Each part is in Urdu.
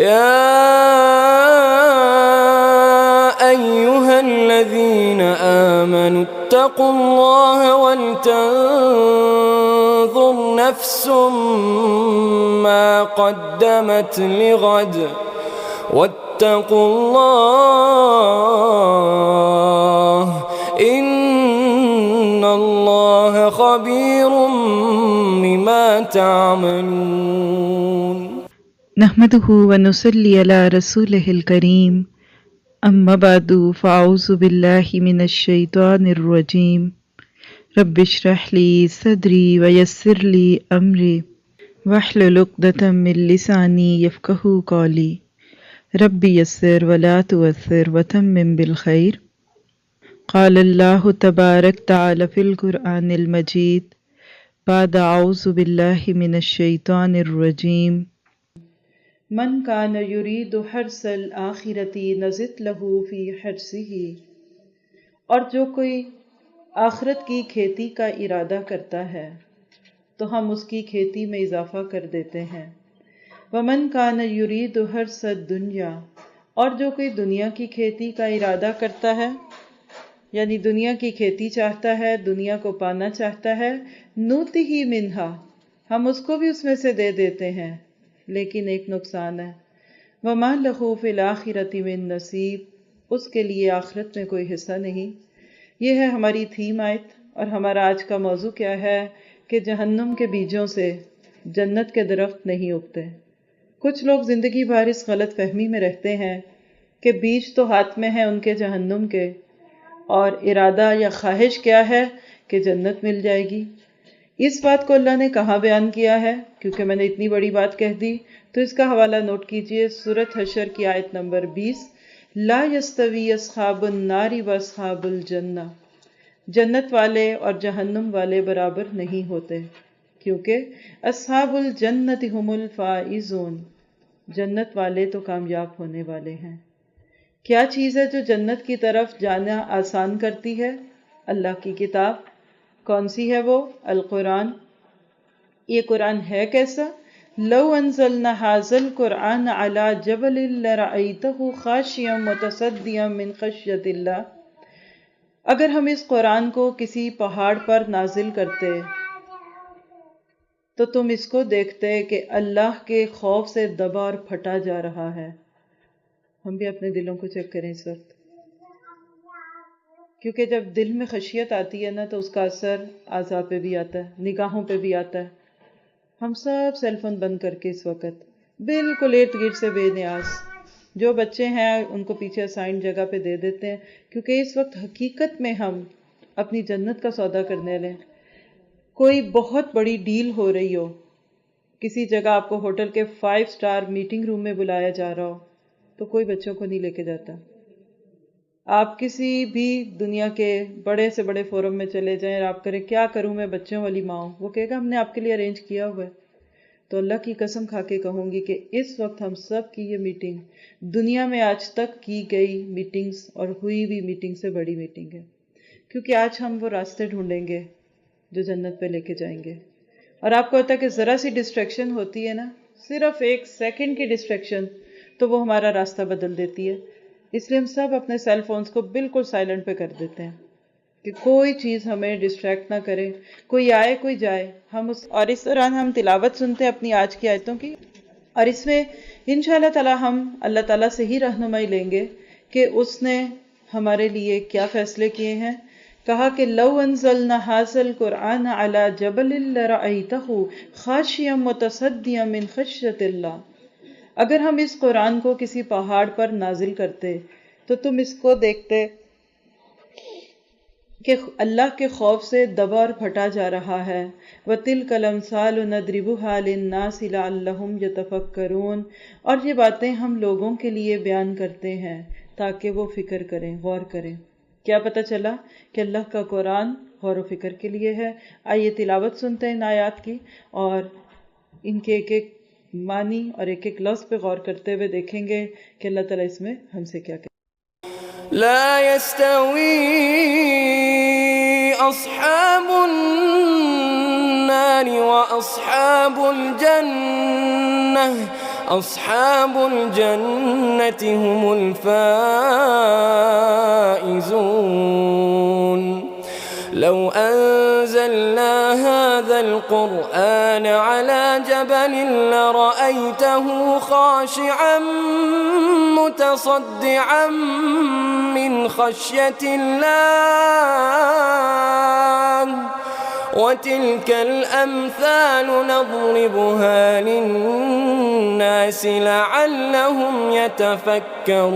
يا أيها الذين آمنوا اتقوا الله ولتنظر نفس ما قدمت لغد واتقوا الله إن الله خبير بما تعملون. نحمده ونصلي على رسوله الكريم، اما بعد فاعوذ باللہ من الشیطان الرجیم، رب اشرح لی صدری ویسر لی امری واحلل عقدۃ من لسانی یفقہوا قولی، رب یسر ولا تعسر وتمم بالخیر. قال اللہ تبارک تعالی فی القرآن المجید بعد اعوذ باللہ من الشیطان الرجیم، من کان یرید حرث الآخرۃ نزد لہ فی حرثہ، اور جو کوئی آخرت کی کھیتی کا ارادہ کرتا ہے تو ہم اس کی کھیتی میں اضافہ کر دیتے ہیں. ومن کان یرید حرث الدنیا، اور جو کوئی دنیا کی کھیتی کا ارادہ کرتا ہے، یعنی دنیا کی کھیتی چاہتا ہے، دنیا کو پانا چاہتا ہے، نوتہ منہا، ہم اس کو بھی اس میں سے دے دیتے ہیں، لیکن ایک نقصان ہے. وما لہ فی الآخرۃ من نصیب، اس کے لیے آخرت میں کوئی حصہ نہیں. یہ ہے ہماری تھیم آیت، اور ہمارا آج کا موضوع کیا ہے کہ جہنم کے بیجوں سے جنت کے درخت نہیں اگتے. کچھ لوگ زندگی بھر اس غلط فہمی میں رہتے ہیں کہ بیج تو ہاتھ میں ہیں ان کے جہنم کے، اور ارادہ یا خواہش کیا ہے کہ جنت مل جائے گی. اس بات کو اللہ نے کہاں بیان کیا ہے؟ کیونکہ میں نے اتنی بڑی بات کہہ دی تو اس کا حوالہ نوٹ کیجئے، سورۃ حشر کی آیت نمبر 20، لا یستوی اصحاب النار واصحاب الجنہ، جنت والے اور جہنم والے برابر نہیں ہوتے، کیونکہ اصحاب الجنت هم الفائزون، جنت والے تو کامیاب ہونے والے ہیں. کیا چیز ہے جو جنت کی طرف جانا آسان کرتی ہے؟ اللہ کی کتاب. کون سی ہے وہ؟ القرآن. یہ قرآن ہے کیسا؟ لو انزلنا هذا القرآن على جبل لرأيته خاشعا متصدعا من خشیۃ اللہ، اگر ہم اس قرآن کو کسی پہاڑ پر نازل کرتے تو تم اس کو دیکھتے کہ اللہ کے خوف سے دبا اور پھٹا جا رہا ہے. ہم بھی اپنے دلوں کو چیک کریں اس وقت، کیونکہ جب دل میں خشیت آتی ہے نا تو اس کا اثر اعضاء پہ بھی آتا ہے، نگاہوں پہ بھی آتا ہے. ہم سب سیل فون بند کر کے اس وقت بالکل ارد گرد سے بے نیاز، جو بچے ہیں ان کو پیچھے اسائنڈ جگہ پہ دے دیتے ہیں، کیونکہ اس وقت حقیقت میں ہم اپنی جنت کا سودا کرنے لیں. کوئی بہت بڑی ڈیل ہو رہی ہو، کسی جگہ آپ کو ہوٹل کے 5 اسٹار میٹنگ روم میں بلایا جا رہا ہو، تو کوئی بچوں کو نہیں لے کے جاتا. آپ کسی بھی دنیا کے بڑے سے بڑے فورم میں چلے جائیں اور آپ کریں کیا کروں میں بچوں والی ماں ہوں، وہ کہے گا ہم نے آپ کے لیے ارینج کیا ہوا ہے. تو اللہ کی قسم کھا کے کہوں گی کہ اس وقت ہم سب کی یہ میٹنگ دنیا میں آج تک کی گئی میٹنگز اور ہوئی بھی میٹنگ سے بڑی میٹنگ ہے، کیونکہ آج ہم وہ راستے ڈھونڈیں گے جو جنت پہ لے کے جائیں گے. اور آپ کو ہوتا ہے کہ ذرا سی ڈسٹریکشن ہوتی ہے نا، صرف 1 سیکنڈ کی ڈسٹریکشن تو وہ ہمارا راستہ بدل دیتی ہے. اس لیے ہم سب اپنے سیل فونز کو بالکل سائلنٹ پہ کر دیتے ہیں کہ کوئی چیز ہمیں ڈسٹریکٹ نہ کرے، کوئی آئے کوئی جائے. اور اس دوران ہم تلاوت سنتے ہیں اپنی آج کی آیتوں کی، اور اس میں انشاءاللہ تعالی ہم اللہ تعالیٰ سے ہی رہنمائی لیں گے کہ اس نے ہمارے لیے کیا فیصلے کیے ہیں. کہا کہ لو انزلنا هذا القرآن على جبل لرأيته خاشعا متصدعا من خشیۃ اللہ، اگر ہم اس قرآن کو کسی پہاڑ پر نازل کرتے تو تم اس کو دیکھتے کہ اللہ کے خوف سے دبا اور پھٹا جا رہا ہے. وَتِلْكَ الْأَمْثَالُ نَضْرِبُهَا لِلنَّاسِ لَعَلَّهُمْ يَتَفَكَّرُونَ، اور یہ باتیں ہم لوگوں کے لیے بیان کرتے ہیں تاکہ وہ فکر کریں، غور کریں. کیا پتہ چلا کہ اللہ کا قرآن غور و فکر کے لیے ہے. آئیے تلاوت سنتے ہیں ان آیات کی، اور ان کے ایک ایک معنی اور ایک ایک لفظ پہ غور کرتے ہوئے دیکھیں گے کہ اللہ تعالیٰ اس میں ہم سے کیا کہتے ہیں. لا يستوي أصحاب النار وأصحاب الجنة أصحاب الجنة هم الفائزون لو أنزلنا هذا القرآن على جبل لرأيته خاشعا متصدعا من خشية الله وتلك الأمثال نضربها للناس لعلهم يتفكرون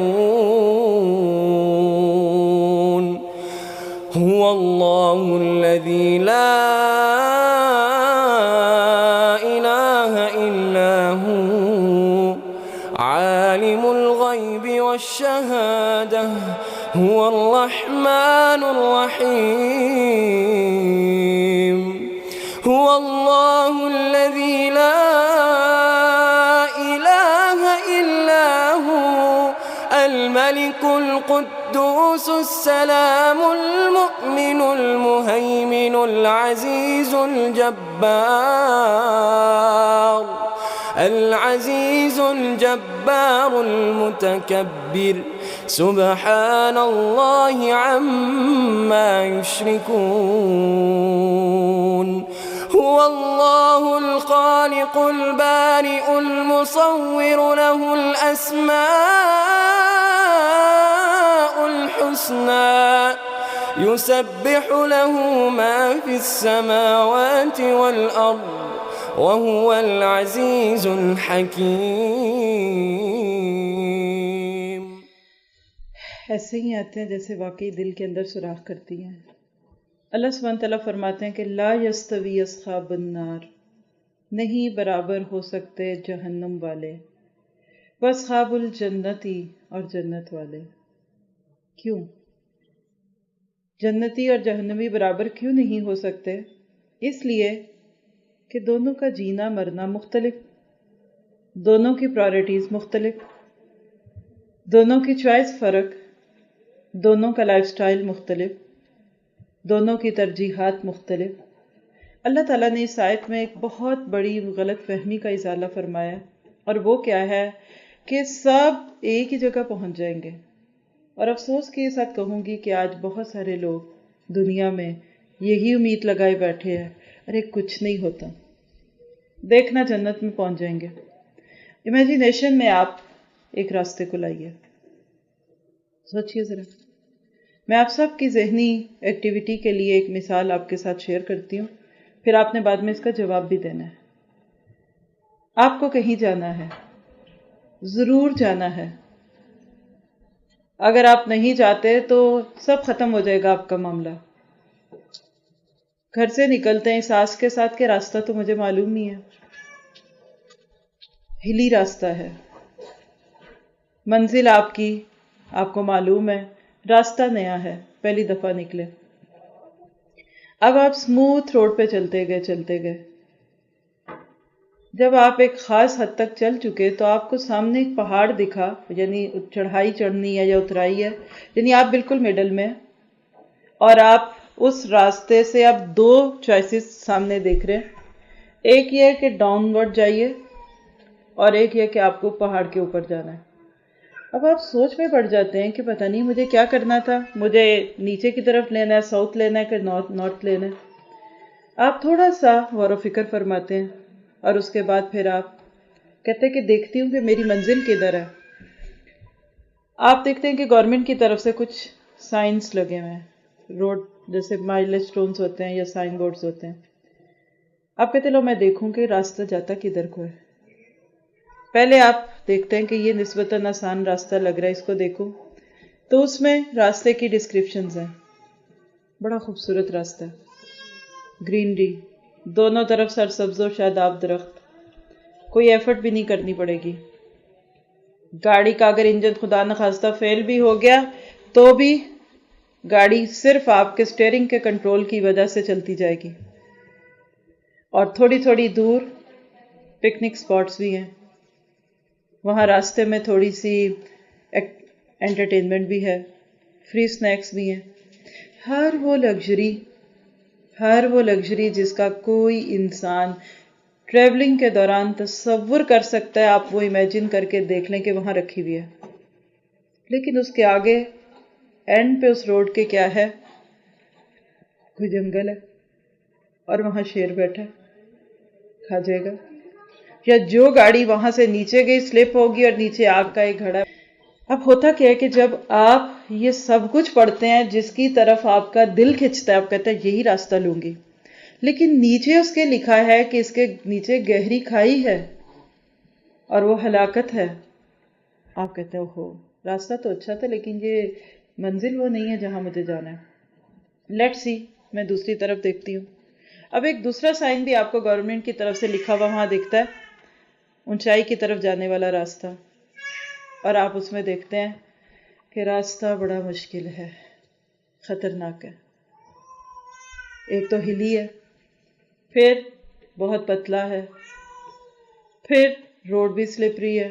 هو الله الذي لا إله إلا هو عالم الغيب والشهادة هو الرحمن الرحيم هو الله الذي لا إله إلا هو الملك القدوس السلام المؤمن المهيمن العزيز الجبار المتكبر سبحان الله عما يشركون هو الله الخالق البارئ المصور له الأسماء الحسنى يسبح له ما في السماوات والأرض وهو العزيز الحكيم. ایسے ہی آتے ہیں جیسے واقعی دل کے اندر سوراخ کرتی ہیں. اللہ سبحانہ تعالیٰ فرماتے ہیں کہ لا یستوی اصحاب النار، نہیں برابر ہو سکتے جہنم والے، واصحاب الجنتی، اور جنت والے. کیوں؟ جنتی اور جہنمی برابر کیوں نہیں ہو سکتے؟ اس لیے کہ دونوں کا جینا مرنا مختلف، دونوں کی پرائرٹیز مختلف، دونوں کی چوائس فرق، دونوں کا لائف سٹائل مختلف، دونوں کی ترجیحات مختلف. اللہ تعالیٰ نے اس آیت میں ایک بہت بڑی غلط فہمی کا ازالہ فرمایا، اور وہ کیا ہے کہ سب ایک ہی جگہ پہنچ جائیں گے. اور افسوس کے ساتھ کہوں گی کہ آج بہت سارے لوگ دنیا میں یہی امید لگائے بیٹھے ہیں، ارے کچھ نہیں ہوتا، دیکھنا جنت میں پہنچ جائیں گے. امیجینیشن میں آپ ایک راستے کو لائیے، سوچئے ذرا. میں آپ سب کی ذہنی ایکٹیویٹی کے لیے ایک مثال آپ کے ساتھ شیئر کرتی ہوں، پھر آپ نے بعد میں اس کا جواب بھی دینا ہے. آپ کو کہیں جانا ہے، ضرور جانا ہے. اگر آپ نہیں جاتے تو سب ختم ہو جائے گا آپ کا معاملہ. گھر سے نکلتے ہیں اس آس کے ساتھ کہ راستہ تو مجھے معلوم نہیں ہے، ہلی راستہ ہے. منزل آپ کی آپ کو معلوم ہے، راستہ نیا ہے، پہلی دفعہ نکلے. اب آپ سموتھ روڈ پہ چلتے گئے. جب آپ ایک خاص حد تک چل چکے تو آپ کو سامنے ایک پہاڑ دکھا، یعنی چڑھائی چڑھنی ہے یا اترائی ہے، یعنی آپ بالکل میڈل میں، اور آپ اس راستے سے آپ دو چوائسز سامنے دیکھ رہے ہیں. ایک یہ ہے کہ ڈاؤن ورڈ جائیے، اور ایک یہ کہ آپ کو پہاڑ کے اوپر جانا ہے. اب آپ سوچ میں پڑ جاتے ہیں کہ پتہ نہیں مجھے کیا کرنا تھا، مجھے نیچے کی طرف لینا ہے، ساؤتھ لینا ہے کہ نارتھ لینا ہے. آپ تھوڑا سا غور و فکر فرماتے ہیں، اور اس کے بعد پھر آپ کہتے ہیں کہ دیکھتی ہوں کہ میری منزل کدھر ہے. آپ دیکھتے ہیں کہ گورنمنٹ کی طرف سے کچھ سائنس لگے ہوئے ہیں، روڈ جیسے مائلج سٹونز ہوتے ہیں یا سائن بورڈز ہوتے ہیں. آپ کہتے لو میں دیکھوں کہ راستہ جاتا کدھر کو ہے. پہلے آپ دیکھتے ہیں کہ یہ نسبتاً آسان راستہ لگ رہا ہے، اس کو دیکھو تو اس میں راستے کی ڈسکرپشنز ہیں. بڑا خوبصورت راستہ ہے، گرینری، دونوں طرف سرسبز و شاداب درخت، کوئی ایفرٹ بھی نہیں کرنی پڑے گی. گاڑی کا اگر انجن خدا نخواستہ فیل بھی ہو گیا تو بھی گاڑی صرف آپ کے سٹیئرنگ کے کنٹرول کی وجہ سے چلتی جائے گی. اور تھوڑی تھوڑی دور پکنک سپاٹس بھی ہیں، وہاں راستے میں تھوڑی سی انٹرٹینمنٹ بھی ہے، فری سنیکس بھی ہیں. ہر وہ لگژری جس کا کوئی انسان ٹریولنگ کے دوران تصور کر سکتا ہے، آپ وہ امیجن کر کے دیکھ لیں کہ وہاں رکھی ہوئی ہے، لیکن اس کے آگے اینڈ پہ اس روڈ کے کیا ہے؟ کوئی جنگل ہے اور وہاں شیر بیٹھا ہے، کھا جائے گا، یا جو گاڑی وہاں سے نیچے گئی سلپ ہوگی اور نیچے آگ کا ایک گھڑا ہے۔ اب ہوتا کیا ہے کہ جب آپ یہ سب کچھ پڑھتے ہیں، جس کی طرف آپ کا دل کھنچتا ہے، آپ کہتے ہیں یہی راستہ لوں گی، لیکن نیچے اس کے لکھا ہے کہ اس کے نیچے گہری کھائی ہے اور وہ ہلاکت ہے، آپ کہتے ہیں اوہو راستہ تو اچھا تھا لیکن یہ منزل وہ نہیں ہے جہاں مجھے جانا ہے، لیٹ سی میں دوسری طرف دیکھتی ہوں۔ اب ایک دوسرا سائن بھی آپ کو گورنمنٹ کی طرف سے لکھا ہوا وہاں دکھتا ہے، اونچائی کی طرف جانے والا راستہ، اور آپ اس میں دیکھتے ہیں کہ راستہ بڑا مشکل ہے، خطرناک ہے، ایک تو ہلی ہے، پھر بہت پتلا ہے، پھر روڈ بھی سلپری ہے۔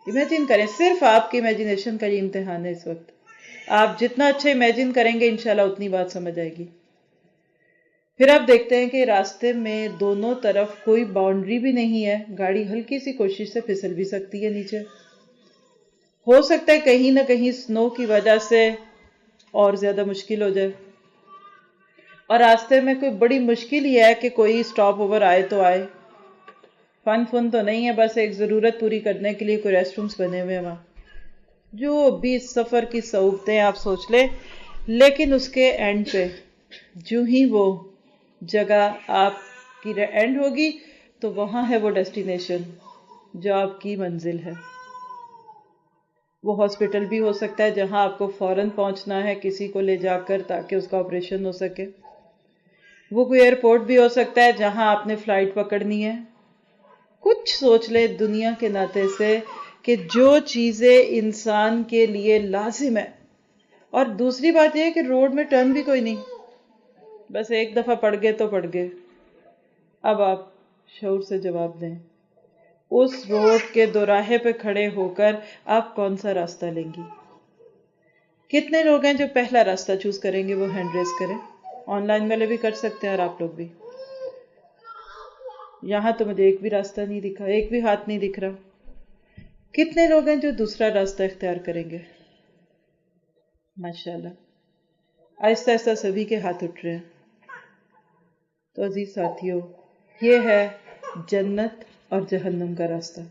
امیجن کریں، صرف آپ کی امیجنیشن کا یہ امتحان ہے اس وقت، آپ جتنا اچھا امیجن کریں گے انشاءاللہ اتنی بات سمجھ آئے گی۔ پھر آپ دیکھتے ہیں کہ راستے میں دونوں طرف کوئی باؤنڈری بھی نہیں ہے، گاڑی ہلکی سی کوشش سے پھسل بھی سکتی ہے نیچے، ہو سکتا ہے کہیں نہ کہیں سنو کی وجہ سے اور زیادہ مشکل ہو جائے، اور راستے میں کوئی بڑی مشکل یہ ہے کہ کوئی سٹاپ اوور آئے تو آئے، فن تو نہیں ہے، بس ایک ضرورت پوری کرنے کے لیے کوئی ریسٹ رومز بنے ہوئے ہیں وہاں، جو بھی سفر کی صعوبتیں آپ سوچ لیں، لیکن اس کے اینڈ پہ جو ہی وہ جگہ آپ کی اینڈ ہوگی تو وہاں ہے وہ ڈیسٹینیشن جو آپ کی منزل ہے۔ وہ ہاسپٹل بھی ہو سکتا ہے جہاں آپ کو فوراً پہنچنا ہے کسی کو لے جا کر تاکہ اس کا آپریشن ہو سکے، وہ کوئی ایئرپورٹ بھی ہو سکتا ہے جہاں آپ نے فلائٹ پکڑنی ہے۔ کچھ سوچ لے دنیا کے ناطے سے کہ جو چیزیں انسان کے لیے لازم ہے، اور دوسری بات یہ ہے کہ روڈ میں ٹرن بھی کوئی نہیں، بس ایک دفعہ پڑ گئے تو پڑ گئے۔ اب آپ شعور سے جواب دیں، اس روڈ کے دوراہے پہ کھڑے ہو کر آپ کون سا راستہ لیں گی؟ کتنے لوگ ہیں جو پہلا راستہ چوز کریں گے؟ وہ ہینڈ ریز کریں، آن لائن والے بھی کر سکتے ہیں اور آپ لوگ بھی۔ یہاں تو مجھے ایک بھی راستہ نہیں دکھا، ایک بھی ہاتھ نہیں دکھ رہا۔ کتنے لوگ ہیں جو دوسرا راستہ اختیار کریں گے؟ ماشاءاللہ، آہستہ آہستہ سبھی کے ہاتھ اٹھ رہے ہیں۔ تو عزیز ساتھیوں، یہ ہے جنت اور جہنم کا راستہ۔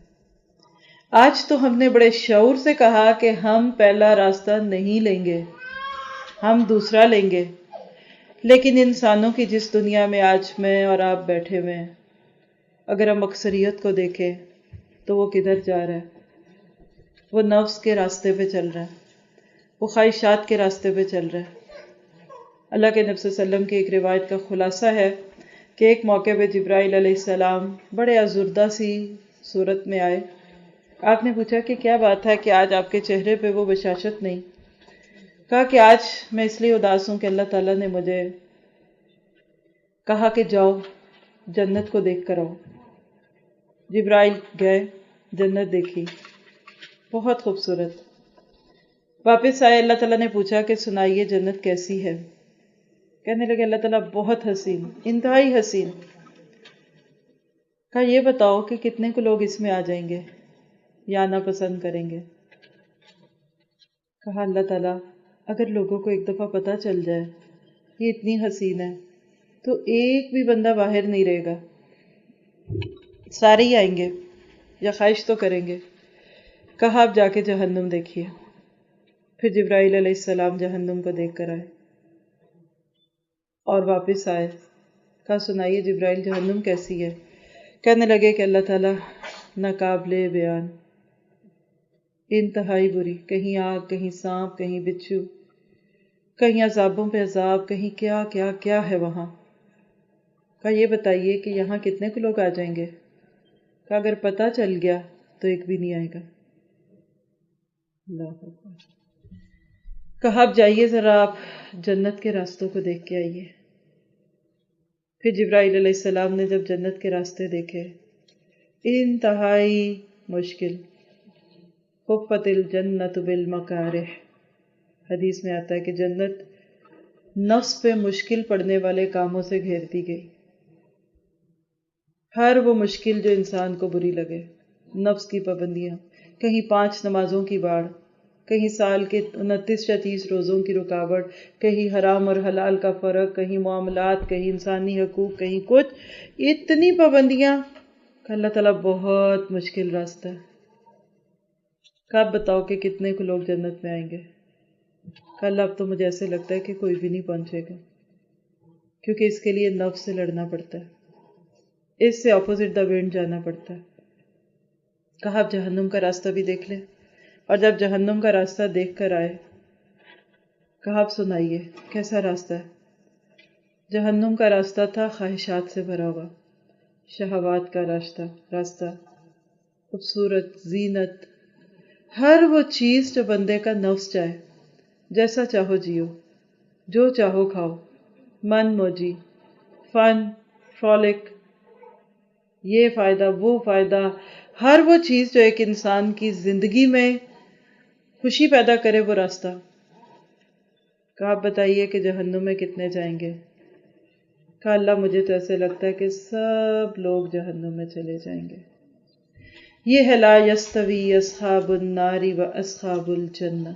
آج تو ہم نے بڑے شعور سے کہا کہ ہم پہلا راستہ نہیں لیں گے، ہم دوسرا لیں گے، لیکن انسانوں کی جس دنیا میں آج میں اور آپ بیٹھے ہوئے ہیں، اگر ہم اکثریت کو دیکھیں تو وہ کدھر جا رہا ہے؟ وہ نفس کے راستے پہ چل رہا ہے، وہ خواہشات کے راستے پہ چل رہا ہے۔ اللہ کے نبی صلی اللہ علیہ وسلم کی ایک روایت کا خلاصہ ہے کہ ایک موقع پہ جبرائیل علیہ السلام بڑے ازردہ سی صورت میں آئے۔ آپ نے پوچھا کہ کیا بات ہے کہ آج آپ کے چہرے پہ وہ بشاشت نہیں؟ کہا کہ آج میں اس لیے اداس ہوں کہ اللہ تعالیٰ نے مجھے کہا کہ جاؤ جنت کو دیکھ کر آؤ۔ جبرائیل گئے، جنت دیکھی، بہت خوبصورت۔ واپس آئے، اللہ تعالیٰ نے پوچھا کہ سنائیے جنت کیسی ہے؟ کہنے لگے اللہ تعالیٰ بہت حسین، انتہائی حسین۔ کہا یہ بتاؤ کہ کتنے کو لوگ اس میں آ جائیں گے یا آنا پسند کریں گے؟ کہا اللہ تعالیٰ اگر لوگوں کو ایک دفعہ پتہ چل جائے یہ اتنی حسین ہے تو ایک بھی بندہ باہر نہیں رہے گا، سارے ہی آئیں گے یا خواہش تو کریں گے۔ کہا آپ جا کے جہنم دیکھیے۔ پھر جبرائیل علیہ السلام جہنم کو دیکھ کر آئے اور واپس آئے۔ کہا سنائیے جبرائیل جہنم کیسی ہے؟ کہنے لگے کہ اللہ تعالیٰ ناقابل بیان، انتہائی بری، کہیں آگ، کہیں سانپ، کہیں بچھو، کہیں عذابوں پہ عذاب، کہیں کیا کیا کیا ہے وہاں۔ کہا یہ بتائیے کہ یہاں کتنے کو لوگ آ جائیں گے؟ کہا اگر پتہ چل گیا تو ایک بھی نہیں آئے گا۔ اللہ اکبر۔ کہا اب جائیے ذرا آپ جنت کے راستوں کو دیکھ کے آئیے۔ پھر جبرائیل علیہ السلام نے جب جنت کے راستے دیکھے، انتہائی مشکل، حفت الجنت بالمکارہ، حدیث میں آتا ہے کہ جنت نفس پہ مشکل پڑنے والے کاموں سے گھیر دی گئی۔ ہر وہ مشکل جو انسان کو بری لگے، نفس کی پابندیاں، کہیں 5 نمازوں کی باڑ، کہیں سال کے 29 یا 30 روزوں کی رکاوٹ، کہیں حرام اور حلال کا فرق، کہیں معاملات، کہیں انسانی حقوق، کہیں کچھ، اتنی پابندیاں کہ اللہ تعالیٰ بہت مشکل راستہ ہے۔ کہ آپ بتاؤ کہ کتنے کو لوگ جنت میں آئیں گے؟ کل اب تو مجھے ایسے لگتا ہے کہ کوئی بھی نہیں پہنچے گا، کیونکہ اس کے لیے نفس سے لڑنا پڑتا ہے، اس سے اپوزٹ دا ونڈ جانا پڑتا ہے۔ کہا آپ جہنم کا راستہ بھی دیکھ لیں، اور جب جہنم کا راستہ دیکھ کر آئے، کہا آپ سنائیے کیسا راستہ ہے؟ جہنم کا راستہ تھا خواہشات سے بھرا ہوا، شہوات کا راستہ، خوبصورت زینت، ہر وہ چیز جو بندے کا نفس چاہے، جیسا چاہو جیو، جو چاہو کھاؤ، من موجی، فن، فرولک، یہ فائدہ وہ فائدہ، ہر وہ چیز جو ایک انسان کی زندگی میں خوشی پیدا کرے، وہ راستہ۔ کہا آپ بتائیے کہ جہنم میں کتنے جائیں گے؟ کہا اللہ مجھے تو ایسے لگتا ہے کہ سب لوگ جہنم میں چلے جائیں گے۔ یہ ہے لا یستوی اصحاب النار و اصحاب الجنہ،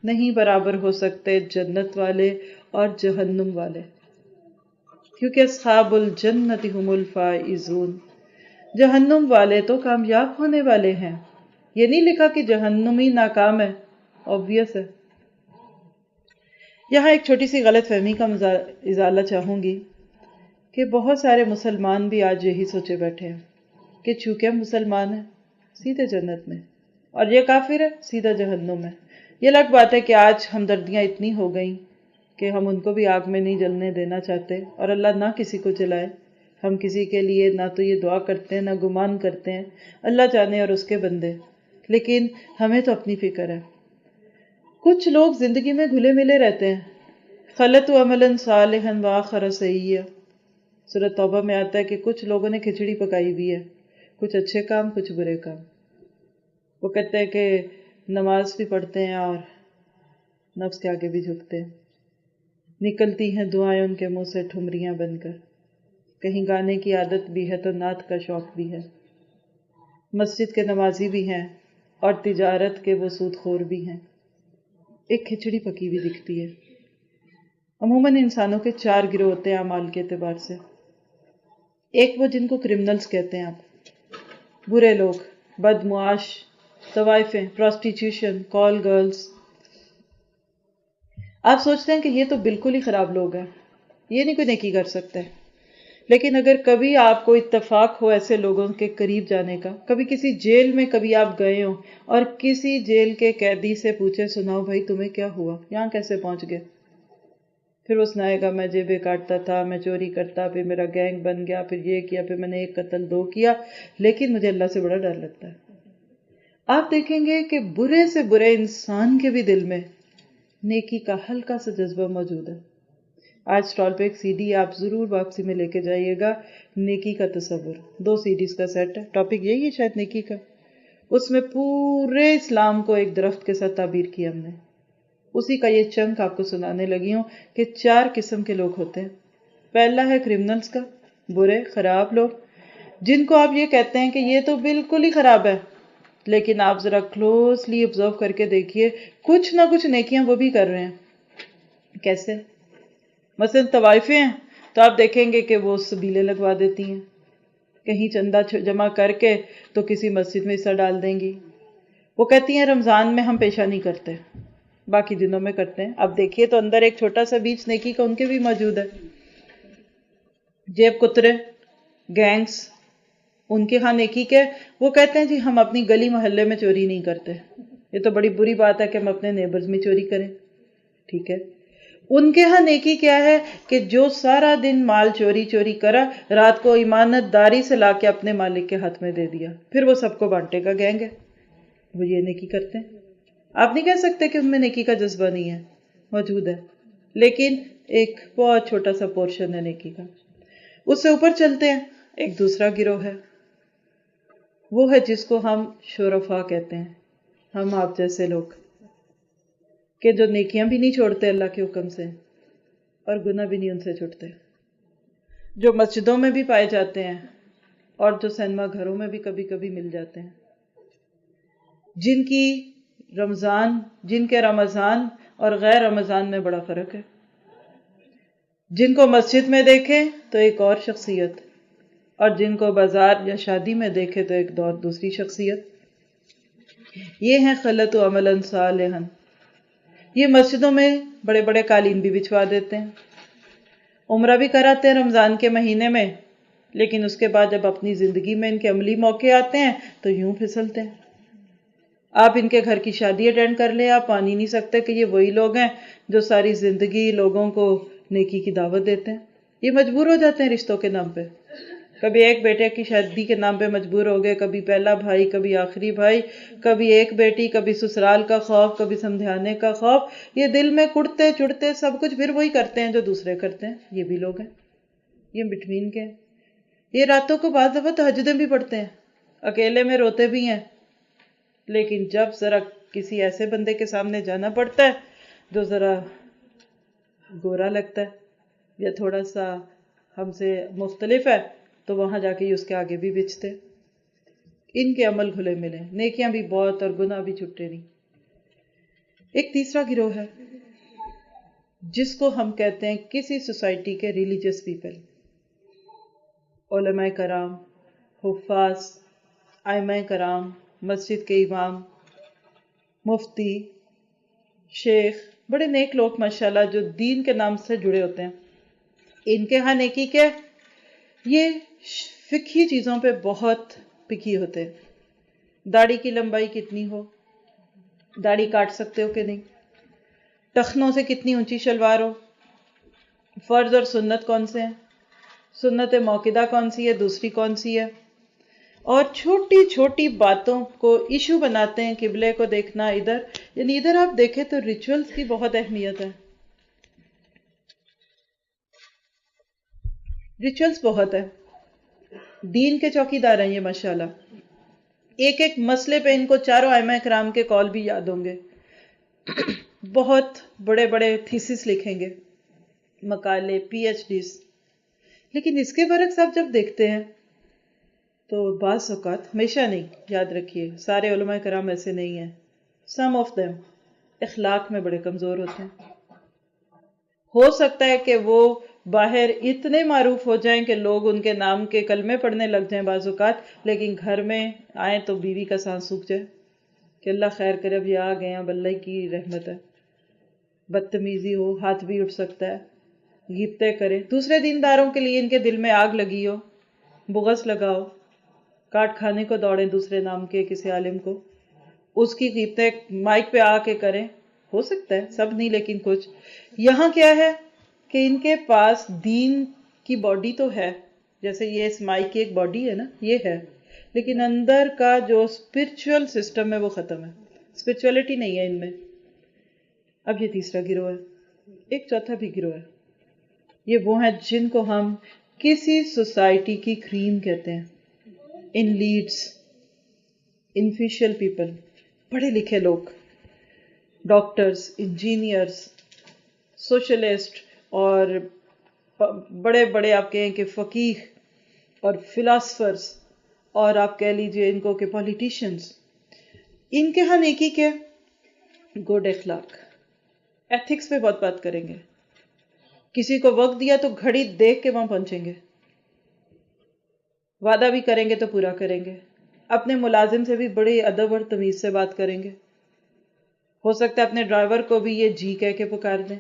نہیں برابر ہو سکتے جنت والے اور جہنم والے، کیونکہ اصحاب الجنت ہم الفائزون، جہنم والے تو کامیاب ہونے والے ہیں۔ یہ نہیں لکھا کہ جہنمی ناکام ہے، obvious ہے۔ یہاں ایک چھوٹی سی غلط فہمی کا ازالہ چاہوں گی کہ بہت سارے مسلمان بھی آج یہی سوچے بیٹھے ہیں کہ چونکہ ہم مسلمان ہیں سیدھے جنت میں، اور یہ کافر ہے سیدھا جہنم میں۔ یہ الگ بات ہے کہ آج ہمدردیاں اتنی ہو گئیں کہ ہم ان کو بھی آگ میں نہیں جلنے دینا چاہتے، اور اللہ نہ کسی کو جلائے۔ ہم کسی کے لیے نہ تو یہ دعا کرتے ہیں، نہ گمان کرتے ہیں، اللہ جانے اور اس کے بندے، لیکن ہمیں تو اپنی فکر ہے۔ کچھ لوگ زندگی میں گھلے ملے رہتے ہیں، خلط عملا صالحا وآخر سیئا، سورۃ توبہ میں آتا ہے کہ کچھ لوگوں نے کھچڑی پکائی ہوئی ہے، کچھ اچھے کام، کچھ برے کام۔ وہ کہتے ہیں کہ نماز بھی پڑھتے ہیں اور نفس کے آگے بھی جھکتے ہیں، نکلتی ہیں دعائیں ان کے منہ سے ٹھمریاں بن کر، کہیں گانے کی عادت بھی ہے تو نعت کا شوق بھی ہے، مسجد کے نمازی بھی ہیں اور تجارت کے وہ سود خور بھی ہیں، ایک کھچڑی پکی ہوئی دکھتی ہے۔ عموماً انسانوں کے 4 گروہ ہوتے ہیں اعمال کے اعتبار سے۔ ایک وہ جن کو کرمنلز کہتے ہیں آپ، برے لوگ، بدمعاش، طوائفیں، پراسٹیٹیوشن، کال گرلز۔ آپ سوچتے ہیں کہ یہ تو بالکل ہی خراب لوگ ہیں، یہ نہیں کوئی نیکی کر سکتے، لیکن اگر کبھی آپ کو اتفاق ہو ایسے لوگوں کے قریب جانے کا، کبھی کسی جیل میں کبھی آپ گئے ہوں اور کسی جیل کے قیدی سے پوچھے سناؤ بھائی تمہیں کیا ہوا، یہاں کیسے پہنچ گئے؟ پھر وہ سنائے گا میں جیبیں کاٹتا تھا، میں چوری کرتا، پھر میرا گینگ بن گیا، پھر یہ کیا، پھر میں نے 1 قتل 2 کیا، لیکن مجھے اللہ سے بڑا ڈر لگتا ہے۔ آپ دیکھیں گے کہ برے سے برے انسان کے بھی دل میں نیکی کا ہلکا سا جذبہ موجود ہے۔ آج اسٹال پہ ایک سی ڈی آپ ضرور واپسی میں لے کے جائیے گا، نیکی کا تصور، 2 CDs کا سیٹ ہے، ٹاپک یہی ہے شاید نیکی کا۔ اس میں پورے اسلام کو ایک درخت کے ساتھ تعبیر کیا ہم نے، اسی کا یہ چنک آپ کو سنانے لگی ہوں کہ 4 قسم کے لوگ ہوتے ہیں۔ پہلا ہے کرمنلز کا، برے خراب لوگ، جن کو آپ یہ کہتے ہیں کہ یہ تو بالکل ہی خراب ہے، لیکن آپ ذرا کلوزلی آبزرو کر کے دیکھیے کچھ نہ کچھ نیکیاں وہ بھی کر رہے ہیں۔ کیسے؟ مثلا طوائفیں ہیں تو آپ دیکھیں گے کہ وہ سبیلیں لگوا دیتی ہیں، کہیں چندہ جمع کر کے تو کسی مسجد میں حصہ ڈال دیں گی۔ وہ کہتی ہیں رمضان میں ہم پیشہ نہیں کرتے، باقی دنوں میں کرتے ہیں۔ اب دیکھیے تو اندر ایک چھوٹا سا بیچ نیکی کا ان کے بھی موجود ہے۔ جیب کترے، گینگز، ان کے ہاں نیکی کے، وہ کہتے ہیں جی ہم اپنی گلی محلے میں چوری نہیں کرتے، یہ تو بڑی بری بات ہے کہ ہم اپنے نیبرز میں چوری کریں، ٹھیک ہے۔ ان کے ہاں نیکی کیا ہے کہ جو سارا دن مال چوری کرا، رات کو امانت داری سے لا کے اپنے مالک کے ہاتھ میں دے دیا، پھر وہ سب کو بانٹے کا گینگ ہے، وہ یہ نیکی کرتے ہیں۔ آپ نہیں کہہ سکتے کہ ان میں نیکی کا جذبہ نہیں ہے، موجود ہے، لیکن ایک بہت چھوٹا سا پورشن ہے نیکی کا۔ اس سے اوپر چلتے ہیں، ایک دوسرا گروہ ہے، وہ ہے جس کو ہم شرفاء کہتے ہیں، ہم آپ جیسے لوگ، کہ جو نیکیاں بھی نہیں چھوڑتے اللہ کے حکم سے اور گناہ بھی نہیں ان سے چھوڑتے، جو مسجدوں میں بھی پائے جاتے ہیں اور جو سینما گھروں میں بھی کبھی کبھی مل جاتے ہیں، جن کے رمضان اور غیر رمضان میں بڑا فرق ہے، جن کو مسجد میں دیکھیں تو ایک اور شخصیت، اور جن کو بازار یا شادی میں دیکھے تو ایک دوسری شخصیت. یہ ہیں خلط و عملا صالحا. یہ مسجدوں میں بڑے بڑے قالین بھی بچھوا دیتے ہیں، عمرہ بھی کراتے ہیں رمضان کے مہینے میں، لیکن اس کے بعد جب اپنی زندگی میں ان کے عملی موقع آتے ہیں تو یوں پھسلتے ہیں. آپ ان کے گھر کی شادی اٹینڈ کر لیں، آپ مان ہی نہیں سکتے کہ یہ وہی لوگ ہیں جو ساری زندگی لوگوں کو نیکی کی دعوت دیتے ہیں. یہ مجبور ہو جاتے ہیں رشتوں کے نام پہ، کبھی ایک بیٹے کی شادی کے نام پہ مجبور ہو گئے، کبھی پہلا بھائی، کبھی آخری بھائی، کبھی ایک بیٹی، کبھی سسرال کا خوف، کبھی سمدھانے کا خوف. یہ دل میں کڑتے چڑتے سب کچھ پھر وہی کرتے ہیں جو دوسرے کرتے ہیں. یہ بھی لوگ ہیں، یہ بٹوین کے ہیں. یہ راتوں کو بعض دفعہ تہجدیں بھی پڑھتے ہیں، اکیلے میں روتے بھی ہیں، لیکن جب ذرا کسی ایسے بندے کے سامنے جانا پڑتا ہے جو ذرا گورا لگتا ہے یا تھوڑا سا ہم سے مختلف ہے تو وہاں جا کے اس کے آگے بھی بچتے. ان کے عمل گھلے ملے، نیکیاں بھی بہت اور گناہ بھی چھٹے نہیں. ایک تیسرا گروہ ہے جس کو ہم کہتے ہیں کسی سوسائٹی کے ریلیجس پیپل، علماء کرام، حفاظ، ائمہ کرام، مسجد کے امام، مفتی، شیخ، بڑے نیک لوگ ماشاءاللہ جو دین کے نام سے جڑے ہوتے ہیں. ان کے ہاں نیکی کے یہ فقہی چیزوں پہ بہت پکی ہوتے ہیں. داڑھی کی لمبائی کتنی ہو، داڑھی کاٹ سکتے ہو کہ نہیں، ٹخنوں سے کتنی اونچی شلوار ہو، فرض اور سنت کون سے ہیں، سنت موقدہ کون سی ہے، دوسری کون سی ہے، اور چھوٹی چھوٹی باتوں کو ایشو بناتے ہیں. قبلے کو دیکھنا، یعنی ادھر آپ دیکھیں تو ریچولز کی بہت اہمیت ہے. ریچولز بہت ہے، دین کے چوکیدار ہیں یہ ماشاءاللہ. ایک ایک مسئلے پہ ان کو چاروں ائمہ کرام کے قول بھی یاد ہوں گے، بہت بڑے بڑے تھیسس لکھیں گے، مقالے، پی ایچ ڈیز. لیکن اس کے برعکس آپ جب دیکھتے ہیں تو بعض اوقات، ہمیشہ نہیں، یاد رکھیے سارے علماء کرام ایسے نہیں ہیں، سم آف them اخلاق میں بڑے کمزور ہوتے ہیں. ہو سکتا ہے کہ وہ باہر اتنے معروف ہو جائیں کہ لوگ ان کے نام کے کلمے پڑھنے لگ جائیں بعض اوقات، لیکن گھر میں آئیں تو بیوی کا سانس سوکھ جائے کہ اللہ خیر کرے، اب یہ آ گئے، اب اللہ کی رحمت ہے. بدتمیزی ہو، ہاتھ بھی اٹھ سکتا ہے، غیبتیں کرے، دوسرے دینداروں کے لیے ان کے دل میں آگ لگی ہو، بغض لگا ہو، کاٹ کھانے کو دوڑیں دوسرے نام کے کسی عالم کو، اس کی غیبتیں مائک پہ آ کے کریں. ہو سکتا ہے، سب نہیں لیکن کچھ. یہاں کیا ہے کہ ان کے پاس دین کی باڈی تو ہے، جیسے یہ اس مائک کی ایک باڈی ہے نا، یہ ہے، لیکن اندر کا جو اسپرچول سسٹم ہے وہ ختم ہے، اسپرچولیٹی نہیں ہے ان میں. اب یہ تیسرا گروہ ہے. ایک چوتھا بھی گروہ ہے، یہ وہ ہیں جن کو ہم کسی سوسائٹی کی کریم کہتے ہیں. ان لیڈس، انفیشل پیپل، پڑھے لکھے لوگ، ڈاکٹرز، انجینئرز، سوشلسٹ، اور بڑے بڑے آپ کہیں کہ فقیہ اور فلاسفرز، اور آپ کہہ لیجئے ان کو کہ پولیٹیشنز. ان کے ہاں نیکی کے گڈ اخلاق، ایتھکس پہ بہت بات کریں گے. کسی کو وقت دیا تو گھڑی دیکھ کے وہاں پہنچیں گے، وعدہ بھی کریں گے تو پورا کریں گے. اپنے ملازم سے بھی بڑی ادب اور تمیز سے بات کریں گے. ہو سکتا ہے اپنے ڈرائیور کو بھی یہ جی کہہ کے پکار دیں.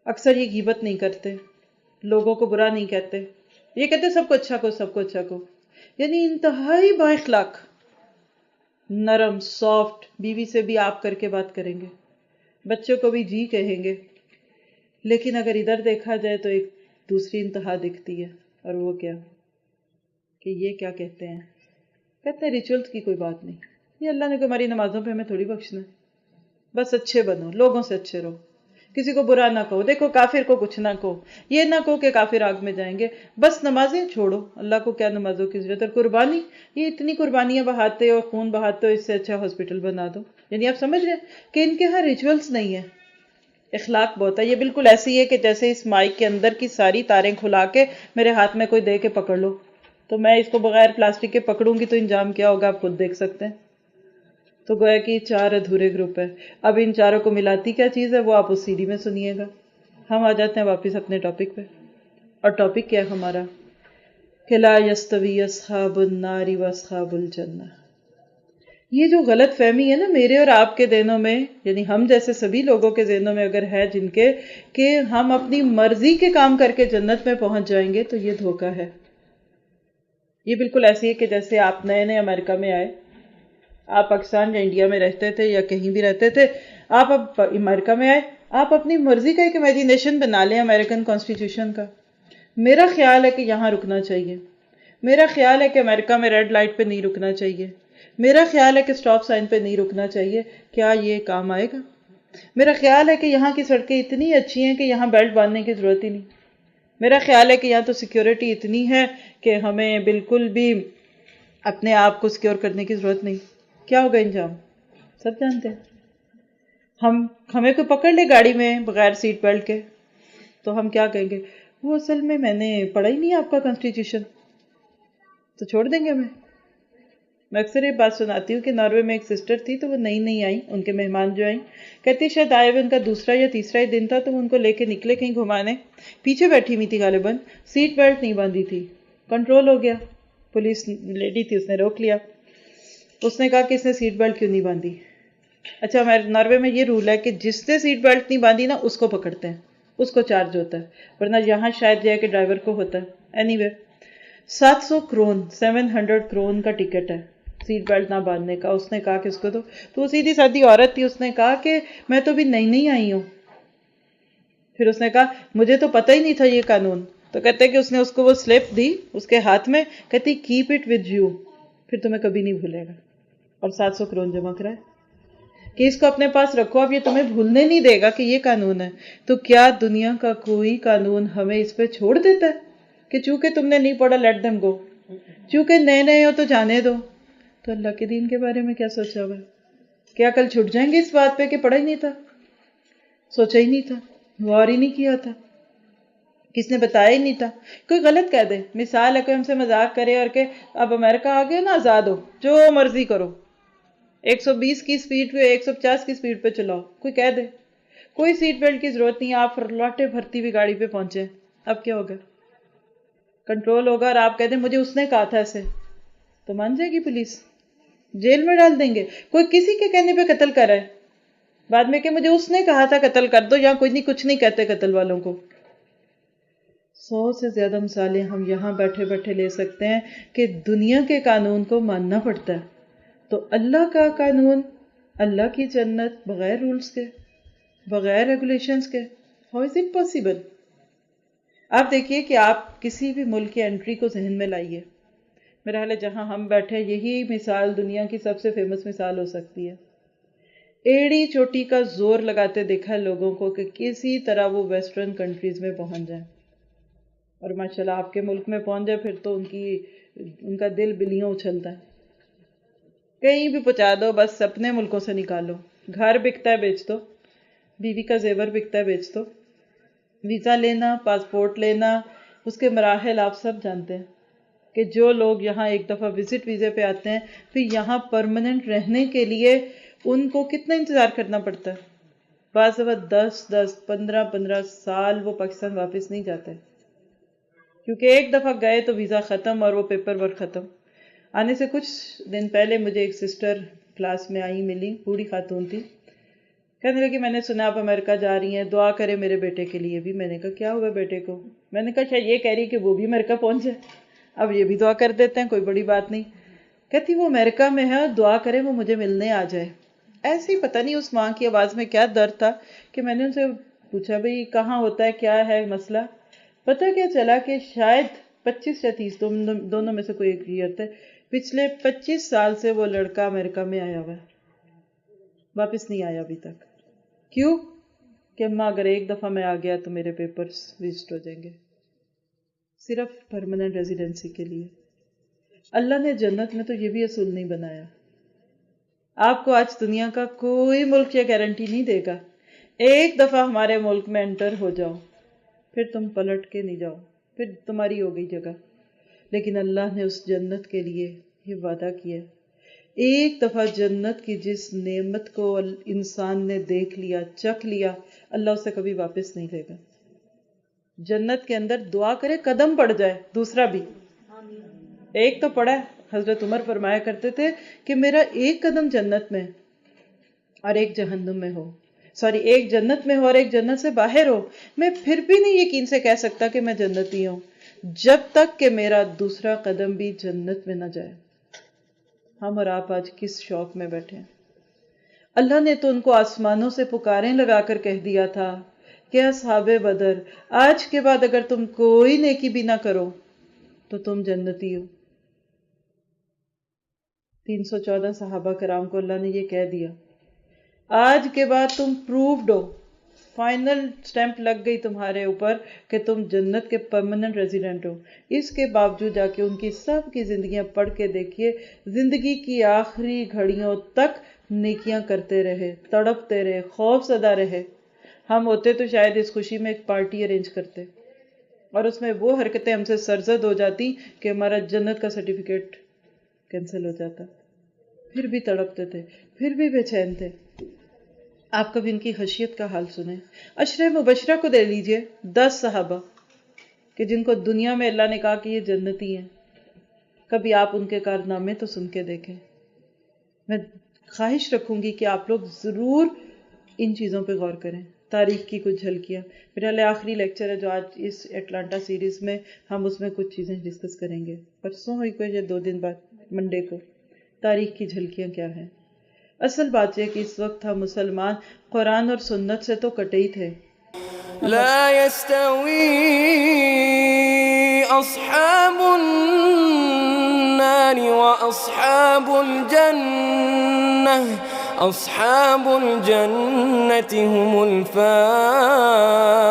اکثر یہ غیبت نہیں کرتے، لوگوں کو برا نہیں کہتے، یہ کہتے سب کو اچھا کو، سب کو اچھا کو. یعنی انتہائی با اخلاق، نرم، سافٹ. بیوی سے بھی آپ کر کے بات کریں گے، بچوں کو بھی جی کہیں گے. لیکن اگر ادھر دیکھا جائے تو ایک دوسری انتہا دکھتی ہے، اور وہ کیا کہ یہ کیا کہتے ہیں ریچولز کی کوئی بات نہیں. یہ اللہ نے کو ہماری نمازوں پہ ہمیں تھوڑی بخشنا ہے. بس اچھے بنو، لوگوں سے اچھے رہو، کسی کو برا نہ کہو. دیکھو کافر کو کچھ نہ کہو، یہ نہ کہو کہ کافر آگ میں جائیں گے. بس نمازیں چھوڑو، اللہ کو کیا نمازوں کی ضرورت ہے. قربانی، یہ اتنی قربانیاں بہاتے ہو، خون بہاتے ہو، اس سے اچھا ہاسپٹل بنا دو. یعنی آپ سمجھ رہے ہیں کہ ان کے ہاں ریچولز نہیں ہے، اخلاق بہت ہے. یہ بالکل ایسی ہے کہ جیسے اس مائک کے اندر کی ساری تاریں کھلا کے میرے ہاتھ میں کوئی دے کے پکڑ لو، تو میں اس کو بغیر پلاسٹک کے پکڑوں گی تو انجام کیا ہوگا آپ خود دیکھ سکتے ہیں. تو گویا کہ یہ 4 ادھورے گروپ ہے. اب ان چاروں کو ملاتی کیا چیز ہے وہ آپ اس CD میں سنیے گا. ہم آ جاتے ہیں واپس اپنے ٹاپک پہ. اور ٹاپک کیا ہے ہمارا؟ کہ لا یستوی اصحاب النار واصحاب الجنہ. یہ جو غلط فہمی ہے نا میرے اور آپ کے ذہنوں میں، یعنی ہم جیسے سبھی لوگوں کے ذہنوں میں اگر ہے جن کے کہ ہم اپنی مرضی کے کام کر کے جنت میں پہنچ جائیں گے، تو یہ دھوکہ ہے. یہ بالکل ایسی ہے کہ جیسے آپ نئے نئے امریکہ میں آئے، آپ پاکستان یا انڈیا میں رہتے تھے یا کہیں بھی رہتے تھے، آپ اب امریکہ میں آئے، آپ اپنی مرضی کا ایک امیجینیشن بنا لیں امریکن کانسٹیٹیوشن کا. میرا خیال ہے کہ یہاں رکنا چاہیے، میرا خیال ہے کہ امریکہ میں ریڈ لائٹ پہ نہیں رکنا چاہیے، میرا خیال ہے کہ سٹاپ سائن پہ نہیں رکنا چاہیے. کیا یہ کام آئے گا؟ میرا خیال ہے کہ یہاں کی سڑکیں اتنی اچھی ہیں کہ یہاں بیلٹ باندھنے کی ضرورت ہی نہیں. میرا خیال ہے کہ یہاں تو سیکیورٹی اتنی ہے کہ ہمیں بالکل بھی اپنے آپ کو سیکیور کرنے کی ضرورت نہیں. کیا ہوگا انجام؟ سب جانتے ہیں. ہمیں کوئی پکڑ لے گاڑی میں بغیر سیٹ بیلٹ کے تو ہم کیا کہیں گے؟ وہ اصل میں نے پڑھا ہی نہیں آپ کا کانسٹیٹیوشن. تو چھوڑ دیں گے ہمیں. میں اکثر یہ بات سناتی ہوں کہ ناروے میں ایک سسٹر تھی، تو وہ نئی آئیں، ان کے مہمان جو آئیں کہتی شاید آئے ہوئے ان کا دوسرا یا تیسرا ہی دن تھا، تو وہ ان کو لے کے نکلے کہیں گھمانے. پیچھے بیٹھی ہوئی تھی غالباً، سیٹ بیلٹ نہیں باندھی تھی. کنٹرول ہو گیا، پولیس لیڈی تھی، اس نے روک لیا. اس نے کہا کہ اس نے سیٹ بیلٹ کیوں نہیں باندھی. اچھا ناروے میں یہ رول ہے کہ جس نے سیٹ بیلٹ نہیں باندھی نا اس کو پکڑتے ہیں، اس کو چارج ہوتا ہے، ورنہ یہاں شاید جائے کہ ڈرائیور کو ہوتا ہے. اینی وے 700 کرون 700 کرون کا ٹکٹ ہے سیٹ بیلٹ نہ باندھنے کا. اس نے کہا کہ اس کو تو سیدھی سادھی عورت تھی، اس نے کہا کہ میں تو بھی نئی آئی ہوں. پھر اس نے کہا مجھے تو پتہ ہی نہیں تھا یہ قانون. تو کہتے کہ اس نے اس کو وہ سلپ دی اس کے ہاتھ میں، کہتی کیپ اٹ ود یو، پھر تمہیں کبھی نہیں بھولے گا. اور 700 کرون جمع کرائے کہ اس کو اپنے پاس رکھو، اب یہ تمہیں بھولنے نہیں دے گا کہ یہ قانون ہے. تو کیا دنیا کا کوئی قانون ہمیں اس پہ چھوڑ دیتا ہے کہ چونکہ تم نے نہیں پڑھا لیٹ دم گو، چونکہ نئے ہو تو جانے دو؟ تو اللہ کے دین کے بارے میں کیا سوچا ہوا ہے؟ کیا کل چھٹ جائیں گے اس بات پہ کہ پڑھا ہی نہیں تھا، سوچا ہی نہیں تھا، غور ہی نہیں کیا تھا، کس نے بتایا ہی نہیں تھا؟ کوئی غلط کہہ دے، مثال ہے کوئی ہم سے مذاق کرے اور کہ اب امریکہ آ گئے نا، آزاد ہو، جو مرضی کرو، 120 کی سپیڈ پہ 150 کی سپیڈ پہ چلاؤ. کوئی کہہ دے کوئی سیٹ بیلٹ کی ضرورت نہیں، آپ فرلاٹے بھرتی ہوئی گاڑی پہ پہنچے، اب کیا ہوگا؟ کنٹرول ہوگا. اور آپ کہہ دیں مجھے اس نے کہا تھا ایسے، تو مان جائے گی پولیس، جیل میں ڈال دیں گے. کوئی کسی کے کہنے پہ قتل کر رہا ہے، بعد میں کہ مجھے اس نے کہا تھا قتل کر دو، یا کوئی نہیں کچھ نہیں کہتے قتل والوں کو. 100 سے زیادہ مثالیں ہم یہاں بیٹھے بیٹھے لے سکتے ہیں کہ دنیا کے قانون کو ماننا پڑتا ہے. تو اللہ کا قانون، اللہ کی جنت بغیر رولز کے، بغیر ریگولیشنز کے، ہاؤ از اٹ پاسبل؟ آپ دیکھیے کہ آپ کسی بھی ملک کی انٹری کو ذہن میں لائیے. میرا حال ہے جہاں ہم بیٹھے یہی مثال دنیا کی سب سے فیمس مثال ہو سکتی ہے. ایڑی چوٹی کا زور لگاتے دیکھا لوگوں کو کہ کسی طرح وہ ویسٹرن کنٹریز میں پہنچ جائیں، اور ماشاءاللہ آپ کے ملک میں پہنچ جائے پھر تو ان کا دل بلیوں اچھلتا ہے. کہیں بھی پہنچا دو، بس اپنے ملکوں سے نکالو. گھر بکتا ہے بیچ دو، بیوی کا زیور بکتا ہے بیچ دو. ویزا لینا، پاسپورٹ لینا، اس کے مراحل آپ سب جانتے ہیں کہ جو لوگ یہاں ایک دفعہ وزٹ ویزے پہ آتے ہیں پھر یہاں پرماننٹ رہنے کے لیے ان کو کتنا انتظار کرنا پڑتا ہے. بعض دفعہ 10 15 سال وہ پاکستان واپس نہیں جاتے، کیونکہ ایک دفعہ گئے تو ویزا ختم اور وہ پیپر ورک ختم. آنے سے کچھ دن پہلے مجھے ایک سسٹر کلاس میں آئی، ملی، بوڑھی خاتون تھی. کہنے لگی میں نے سنا آپ امریکہ جا رہی ہیں، دعا کرے میرے بیٹے کے لیے بھی. میں نے کہا کیا ہوا بیٹے کو؟ میں نے کہا شاید یہ کہہ رہی کہ وہ بھی امریکہ پہنچ جائے، اب یہ بھی دعا کر دیتے ہیں، کوئی بڑی بات نہیں. کہتی وہ امریکہ میں ہے، دعا کرے وہ مجھے ملنے آ جائے. ایسے ہی پتہ نہیں اس ماں کی آواز میں کیا درد تھا کہ میں نے ان سے پوچھا بھئی کہاں ہوتا ہے، کیا ہے مسئلہ؟ پتہ کیا چلا کہ شاید 25 یا 30 دونوں میں سے کوئی ایک ایئر تھے، پچھلے 25 سال سے وہ لڑکا امریکہ میں آیا ہوا ہے، واپس نہیں آیا ابھی تک. کیوں؟ کہ اماں اگر ایک دفعہ میں آ گیا تو میرے پیپرز ویسٹ ہو جائیں گے، صرف پرماننٹ ریزیڈنسی کے لیے. اللہ نے جنت میں تو یہ بھی اصول نہیں بنایا. آپ کو آج دنیا کا کوئی ملک یہ گارنٹی نہیں دے گا ایک دفعہ ہمارے ملک میں انٹر ہو جاؤ پھر تم پلٹ کے نہیں جاؤ، پھر تمہاری ہو گئی جگہ. لیکن اللہ نے اس جنت کے لیے یہ وعدہ کیا، ایک دفعہ جنت کی جس نعمت کو انسان نے دیکھ لیا، چکھ لیا، اللہ اسے کبھی واپس نہیں لے گا۔ جنت کے اندر دعا کرے قدم پڑ جائے، دوسرا بھی ایک تو پڑا ہے، حضرت عمر فرمایا کرتے تھے کہ میرا ایک قدم جنت میں اور ایک جہنم میں ہو، ایک جنت میں ہو اور ایک جنت سے باہر ہو، میں پھر بھی نہیں یقین سے کہہ سکتا کہ میں جنتی ہوں جب تک کہ میرا دوسرا قدم بھی جنت میں نہ جائے۔ ہم اور آپ آج کس شوق میں بیٹھے ہیں؟ اللہ نے تو ان کو آسمانوں سے پکاریں لگا کر کہہ دیا تھا کہ اصحاب بدر، آج کے بعد اگر تم کوئی نیکی بھی نہ کرو تو تم جنتی ہو۔ 314 صحابہ کرام کو اللہ نے یہ کہہ دیا، آج کے بعد تم پروفڈ ہو، فائنل سٹیمپ لگ گئی تمہارے اوپر کہ تم جنت کے پرماننٹ ریزیڈنٹ ہو۔ اس کے باوجود جا کے ان کی سب کی زندگیاں پڑھ کے دیکھیے، زندگی کی آخری گھڑیوں تک نیکیاں کرتے رہے، تڑپتے رہے، خوف زدہ رہے۔ ہم ہوتے تو شاید اس خوشی میں ایک پارٹی ارینج کرتے اور اس میں وہ حرکتیں ہم سے سرزد ہو جاتی کہ ہمارا جنت کا سرٹیفکیٹ کینسل ہو جاتا۔ پھر بھی تڑپتے تھے، پھر بھی بے چین تھے۔ آپ کبھی ان کی خشیت کا حال سنیں۔ عشرہ مبشرہ کو دے لیجئے، 10 صحابہ کہ جن کو دنیا میں اللہ نے کہا کہ یہ جنتی ہیں، کبھی آپ ان کے کارنامے تو سن کے دیکھیں۔ میں خواہش رکھوں گی کہ آپ لوگ ضرور ان چیزوں پہ غور کریں۔ تاریخ کی کچھ جھلکیاں، میرا آخری لیکچر ہے جو آج اس اٹلانٹا سیریز میں ہم اس میں کچھ چیزیں ڈسکس کریں گے، پرسوں ہوئی کوئی یا 2 دن بعد منڈے کو۔ تاریخ کی جھلکیاں کیا ہیں؟ اصل بات یہ کہ اس وقت ہم مسلمان قرآن اور سنت سے تو کٹے ہی تھے۔ لا يستوي أصحاب النار وأصحاب الجنة أصحاب الجنة هم الفائزون۔